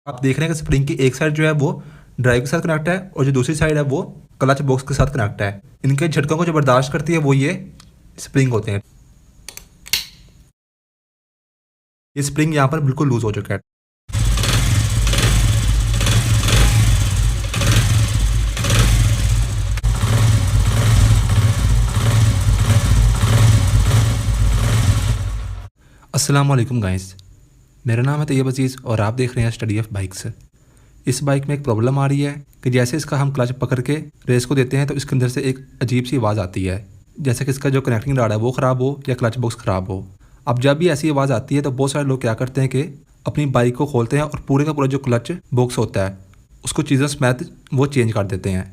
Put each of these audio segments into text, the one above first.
आप देख रहे हैं कि स्प्रिंग की एक साइड जो है वो ड्राइव के साथ कनेक्ट है और जो दूसरी साइड है वो क्लच बॉक्स के साथ कनेक्ट है। इनके झटकों को जो बर्दाश्त करती है वो ये स्प्रिंग होते हैं। ये स्प्रिंग यहाँ पर बिल्कुल लूज हो चुका है। अस्सलाम वालेकुम गाइस, मेरा नाम है तैयब अजीज़ और आप देख रहे हैं स्टडी ऑफ बाइक्स। इस बाइक में एक प्रॉब्लम आ रही है कि जैसे इसका हम क्लच पकड़ के रेस को देते हैं तो इसके अंदर से एक अजीब सी आवाज़ आती है, जैसे कि इसका जो कनेक्टिंग रॉड है वो ख़राब हो या क्लच बॉक्स ख़राब हो। अब जब भी ऐसी आवाज़ आती है तो बहुत सारे लोग क्या करते हैं कि अपनी बाइक को खोलते हैं और पूरे का पूरा जो क्लच बॉक्स होता है उसको चीज़ों समेत वो चेंज कर देते हैं।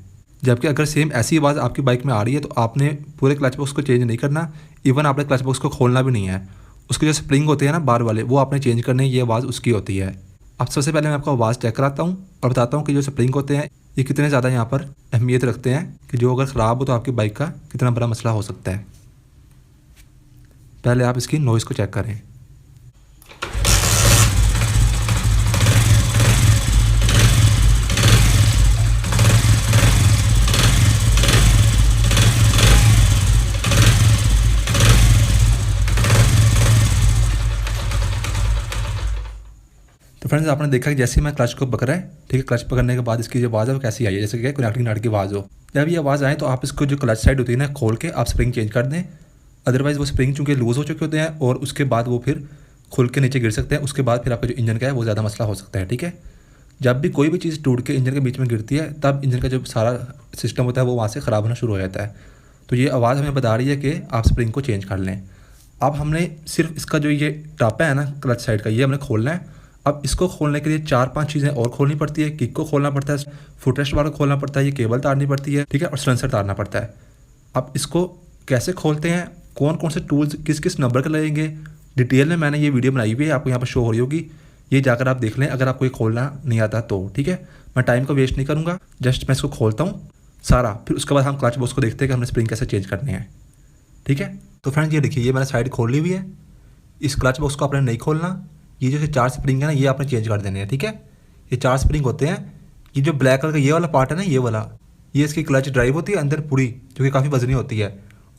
जबकि अगर सेम ऐसी आवाज़ आपकी बाइक में आ रही है तो आपने पूरे क्लच बॉक्स को चेंज नहीं करना, इवन आपने क्लच बॉक्स को खोलना भी नहीं है। उसके जो स्प्रिंग होते हैं ना बार वाले, वो आपने चेंज करने, ये आवाज़ उसकी होती है। अब सबसे पहले मैं आपको आवाज़ चेक कराता हूँ और बताता हूँ कि जो स्प्रिंग होते हैं ये कितने ज़्यादा यहाँ पर अहमियत रखते हैं कि जो अगर ख़राब हो तो आपकी बाइक का कितना बड़ा मसला हो सकता है। पहले आप इसकी नॉइज़ को चेक करें। तो फ्रेंड्स, आपने देखा कि जैसे ही मैं क्लच को पकड़ा है, ठीक है, क्लच पकड़ने के बाद इसकी जो आवाज़ है वो कैसी आई है, जैसे कि कनेक्टिंग नट की आवाज़ हो। जब ये आवाज़ आए तो आप इसको जो क्लच साइड होती है ना खोल के आप स्प्रिंग चेंज कर दें। अदरवाइज़ वो स्प्रिंग चूँकि लूज़ हो चुके होते हैं और उसके बाद वो फिर खुल के नीचे गिर सकते हैं। उसके बाद फिर आपका जो इंजन का है वो ज़्यादा मसला हो सकता है। ठीक है, जब भी कोई भी चीज़ टूट के इंजन के बीच में गिरती है तब इंजन का जो सारा सिस्टम होता है वो वहाँ से ख़राब होना शुरू हो जाता है। तो ये आवाज़ हमें बता रही है कि आप स्प्रिंग को चेंज कर लें। अब हमने सिर्फ इसका जो ये टापा है ना क्लच साइड का, ये हमने खोलना है। अब इसको खोलने के लिए 4-5 चीज़ें और खोलनी पड़ती है। किक को खोलना पड़ता है, फुटरेस्ट बार को खोलना पड़ता है, ये केबल तारनी पड़ती है, ठीक है, और सिलेंसर तारना पड़ता है। अब इसको कैसे खोलते हैं, कौन कौन से टूल्स किस किस नंबर के लगेंगे, डिटेल में मैंने ये वीडियो बनाई हुई है, आपको यहाँ पर शो हो रही होगी। ये जाकर आप देख लें अगर आपको ये खोलना नहीं आता तो। ठीक है, मैं टाइम को वेस्ट नहीं करूँगा, जस्ट मैं इसको खोलता हूँ सारा, फिर उसके बाद हम क्लच बॉक्स को देखते हैं कि हमने स्प्रिंग कैसे चेंज करने हैं। ठीक है, तो फ्रेंड्स ये देखिए, ये मैंने साइड खोल ली हुई है। इस क्लच बॉक्स को आपने नहीं खोलना। ये जो 4 स्प्रिंग है ना ये आपने चेंज कर देने हैं। ठीक है, ये 4 स्प्रिंग होते हैं। ये जो ब्लैक कलर का ये वाला पार्ट है ना, ये वाला, ये इसकी क्लच ड्राइव होती है अंदर पूरी, जो कि काफ़ी वजनी होती है,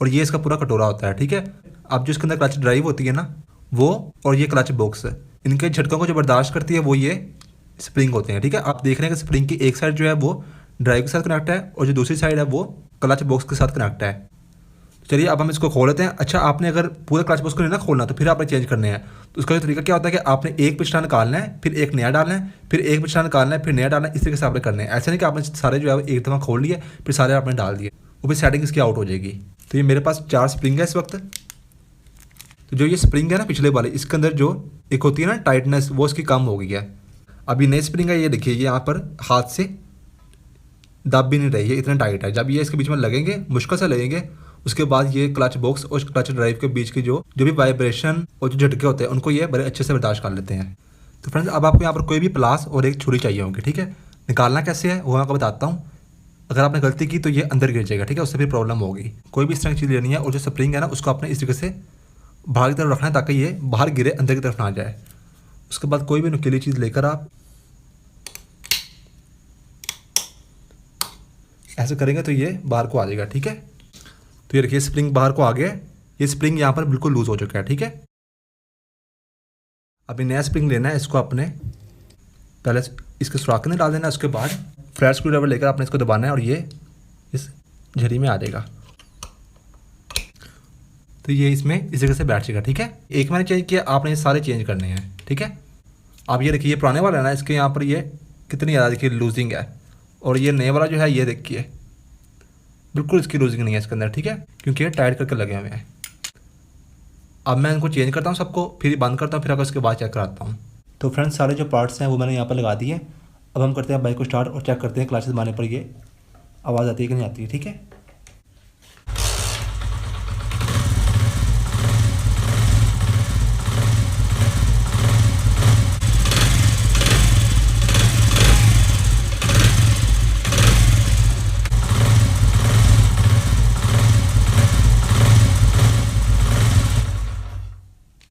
और ये इसका पूरा कटोरा होता है। ठीक है, अब जो इसके अंदर क्लच ड्राइव होती है ना वो, और ये क्लच बॉक्स, इनके झटकों को जो बर्दाश्त करती है वो ये स्प्रिंग होते हैं। ठीक है, आप देख रहे हैं कि स्प्रिंग की एक साइड जो है वो ड्राइव के साथ कनेक्ट है और जो दूसरी साइड है वो क्लच बॉक्स के साथ कनेक्ट है। चलिए अब हम इसको खोल लेते हैं। अच्छा, आपने अगर पूरे क्लच बॉक्स को नहीं ना खोलना तो फिर आपने चेंज करने हैं। तो उसका जो तरीका क्या होता है कि आपने एक पिछला निकालना है, फिर एक नया डालना है, फिर एक पिछला निकालना है, फिर नया डालना है। इस तरीके से आपने करने हैं। ऐसा नहीं कि आपने सारे जो है एक दफ़ा खोल लिए फिर सारे आपने डाल दिए, वो फिर सेटिंग इसकी आउट हो जाएगी। तो ये मेरे पास 4 स्प्रिंग है इस वक्त। तो जो ये स्प्रिंग है ना पिछले वाले, इसके अंदर जो एक होती है ना टाइटनेस, वो इसकी कम हो गई है। अभी नई स्प्रिंग है, ये देखिए, ये यहाँ पर हाथ से दब भी नहीं रही है, इतना टाइट है। जब ये इसके बीच में लगेंगे, मुश्किल से लगेंगे, उसके बाद ये क्लच बॉक्स और क्लच ड्राइव के बीच की जो भी वाइब्रेशन और जो झटके होते हैं उनको ये बड़े अच्छे से बर्दाश्त कर लेते हैं। तो फ्रेंड्स, अब आपको यहाँ पर कोई भी प्लास और एक छुरी चाहिए होगी। ठीक है, निकालना कैसे है वो मैं आपको बताता हूँ। अगर आपने गलती की तो ये अंदर गिर जाएगा। ठीक है, उससे फिर प्रॉब्लम होगी। कोई भी इस तरह की चीज़ लेनी है और जो स्प्रिंग है ना उसको आपने इस तरीके से बाहर की तरफ रखना है ताकि ये बाहर गिरे, अंदर की तरफ ना जाए। उसके बाद कोई भी नुकीली चीज़ लेकर आप ऐसे करेंगे तो ये बाहर को आ जाएगा। ठीक है, तो ये देखिए स्प्रिंग बाहर को आ गया। ये स्प्रिंग यहाँ पर बिल्कुल लूज हो चुका है। ठीक है, अभी नया स्प्रिंग लेना है। इसको अपने पहले इसके सुराख में डाल देना है, उसके बाद फ्लैट स्क्रू ड्राइवर लेकर आपने इसको दबाना है और ये इस झरी में आ जाएगा। तो ये इसमें इस जगह से बैठ जाएगा। ठीक है, एक मैंने चेंज किया, आपने ये सारे चेंज करने हैं। ठीक है, अब ये देखिए, ये पुराने वाला है ना, इसके यहाँ पर ये कितनी ज़्यादा देखिए लूजिंग है, और ये नए वाला जो है ये देखिए बिल्कुल इसकी लूजिंग नहीं है इसके अंदर। ठीक है, क्योंकि ये टाइट करके लगे हुए हैं। अब मैं इनको चेंज करता हूँ सबको, फिर बंद करता हूँ, फिर अगर उसके बाद चेक कराता हूँ। तो फ्रेंड्स, सारे जो पार्ट्स हैं वो मैंने यहाँ पर लगा दिए। अब हम करते हैं बाइक को स्टार्ट और चेक करते हैं क्लच दबाने पर ये आवाज़ आती है कि नहीं आती है। ठीक है,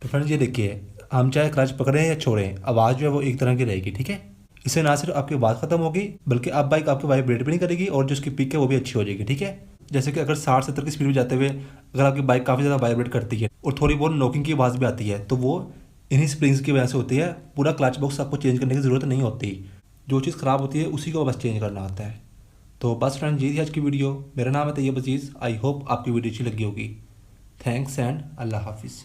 तो फ्रेंड्स ये देखिए, हम चाहे क्लच पकड़ें या छोड़ें, आवाज़ जो है वो एक तरह की रहेगी। ठीक है, इससे ना सिर्फ आपकी आवाज़ खत्म होगी बल्कि आप बाइक आपकी वाइब्रेट भी नहीं करेगी और जो उसकी पिक है वो भी अच्छी हो जाएगी। ठीक है, जैसे कि अगर 60-70 की स्पीड में जाते हुए अगर आपकी बाइक काफ़ी ज़्यादा वाइब्रेट करती है और थोड़ी बहुत नॉकिंग की आवाज़ भी आती है तो वो इन्हीं स्प्रिंग्स की वजह से होती है। पूरा क्लच बॉक्स आपको चेंज करने की ज़रूरत नहीं होती, जो चीज़ ख़राब होती है उसी को बस चेंज करना होता है। तो बस फ्रेंड, ये थी आज की वीडियो। मेरा नाम है तैयब अजीज़। आई होप आपकी वीडियो अच्छी लगी होगी। थैंक्स एंड अल्लाह हाफिज़।